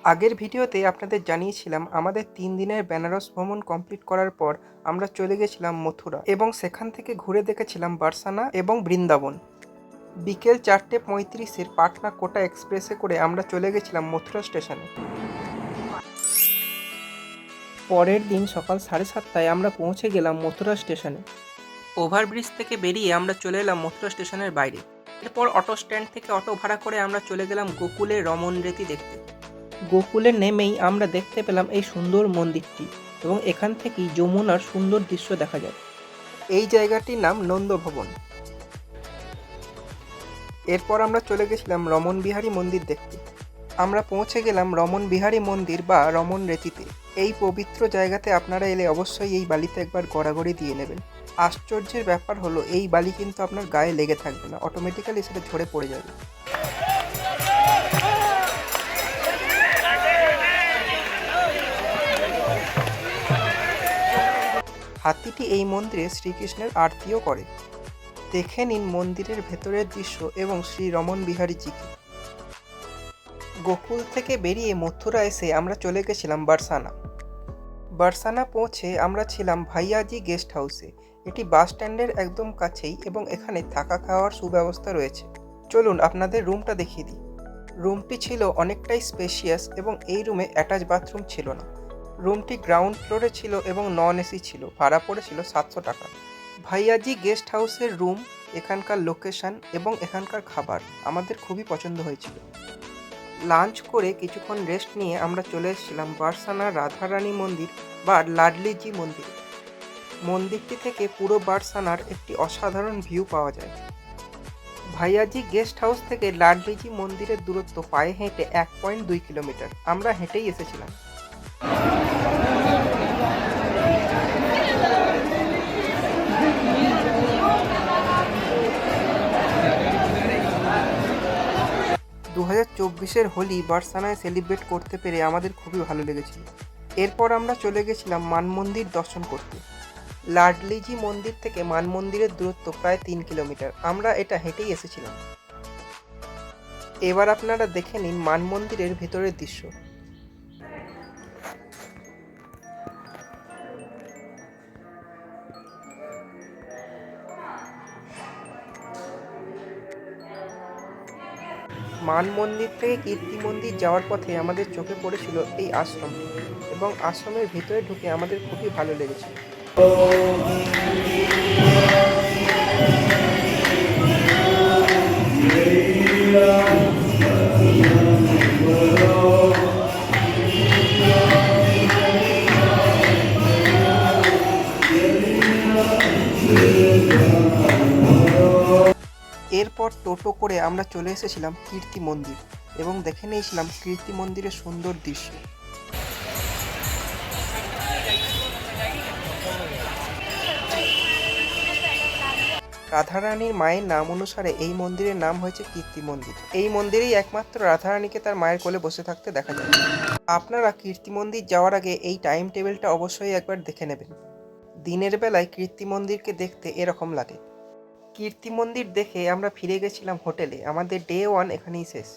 আগের ভিডিওতে আপনাদের জানিয়েছিলাম আমাদের 3 দিনের বেনারস ভ্রমণ কমপ্লিট করার পর আমরা চলে গেছিলাম মথুরা এবং সেখান থেকে ঘুরে দেখেছিলাম বারসানা এবং বৃন্দাবন। বিকেল 4:35 পাটনা কোটা এক্সপ্রেসে করে আমরা চলে গেছিলাম মথুরা স্টেশনে। পরের দিন সকাল 7:30টায় আমরা পৌঁছে গেলাম মথুরা স্টেশনে। ওভারব্রিজ থেকে বেরিয়ে আমরা চলে এলাম মথুরা স্টেশনের বাইরে। এরপর অটো স্ট্যান্ড থেকে অটো ভাড়া করে আমরা চলে গেলাম গোকুলে রমন রেতি দেখতে। গোকুলে নেমেই আমরা দেখতে পেলাম এই সুন্দর মন্দিরটি এবং এখান থেকেই যমুনার সুন্দর দৃশ্য দেখা যায়। এই জায়গাটির নাম নন্দভবন। এরপর আমরা চলে গেছিলাম রমন বিহারী মন্দির দেখতে। আমরা পৌঁছে গেলাম রমন বিহারী মন্দির বা রমন রেতিতে। এই পবিত্র জায়গাতে আপনারা এলে অবশ্যই এই বালিতে একবার গড়াগড়ি দিয়ে নেবেন। আশ্চর্যের ব্যাপার হলো এই বালি কিন্তু আপনার গায়ে লেগে থাকবে না, অটোমেটিক্যালি সেটা ঝরে পড়ে যাবে। হাতিটি এই মন্দিরে শ্রীকৃষ্ণের আরতিও করে। দেখে নিন মন্দিরের ভেতরের দৃশ্য এবং শ্রী রমন বিহারীজিকে। গোকুল থেকে বেরিয়ে মথুরা এসে আমরা চলে গেছিলাম বারসানা। বারসানা পৌঁছে আমরা ছিলাম ভাইয়াজি গেস্ট হাউসে। এটি বাস স্ট্যান্ডের একদম কাছেই এবং এখানে থাকা খাওয়ার সুব্যবস্থা রয়েছে। চলুন আপনাদের রুমটা দেখিয়ে দিই। রুমটি ছিল অনেকটাই স্পেশিয়াস এবং এই রুমে অ্যাটাচ বাথরুম ছিল না। রুমটি গ্রাউন্ড ফ্লোরে ছিল এবং নন এসি ছিল। ভাড়া পড়েছিল 700 টাকা। ভাইয়াজি গেস্ট হাউসের রুম, এখানকার লোকেশন এবং এখানকার খাবার আমাদের খুবই পছন্দ হয়েছিল। লাঞ্চ করে কিছুক্ষণ রেস্ট নিয়ে আমরা চলে এসেছিলাম বারসানা রাধারানী মন্দির বা লাডলিজি মন্দিরে। মন্দিরটি থেকে পুরো বারসানার একটি অসাধারণ ভিউ পাওয়া যায়। ভাইয়াজি গেস্ট হাউস থেকে লাডলিজি মন্দিরের দূরত্ব পায়ে হেঁটে 1.2 কিলোমিটার। আমরা হেঁটেই এসেছিলাম। দু 2024-এর হোলি বারসানায় সেলিব্রেট করতে পেরে আমাদের খুবই ভালো লেগেছিল। এরপর আমরা চলে গেছিলাম মান মন্দির দর্শন করতে। লাডলিজি মন্দির থেকে মান মন্দিরের দূরত্ব প্রায় 3 কিলোমিটার। আমরা এটা হেঁটেই এসেছিলাম। এবার আপনারা দেখে নিন মান মন্দিরের ভেতরের দৃশ্য। মান মন্দির থেকে কীর্তি মন্দির যাওয়ার পথে আমাদের চোখে পড়েছিল এই আশ্রমটি এবং আশ্রমের ভিতরে ঢুকে আমাদের খুবই ভালো লেগেছিল। এরপর টোটো করে আমরা চলে এসেছিলাম কীর্তি মন্দির এবং দেখে নিয়েছিলাম কীর্তি মন্দিরের সুন্দর দৃশ্য। রাধারানীর মায়ের নাম অনুসারে এই মন্দিরের নাম হয়েছে কীর্তি মন্দির। এই মন্দিরেই একমাত্র রাধারানীকে তার মায়ের কোলে বসে থাকতে দেখা যায়। আপনারা কীর্তি মন্দির যাওয়ার আগে এই টাইম টেবিলটা অবশ্যই একবার দেখে নেবেন। দিনের বেলায় কীর্তি মন্দিরকে দেখতে এরকম লাগে। কীর্তি মন্দির দেখে আমরা ফিরে গেছিলাম হোটেলে। আমাদের ডে 1 এখানেই শেষ।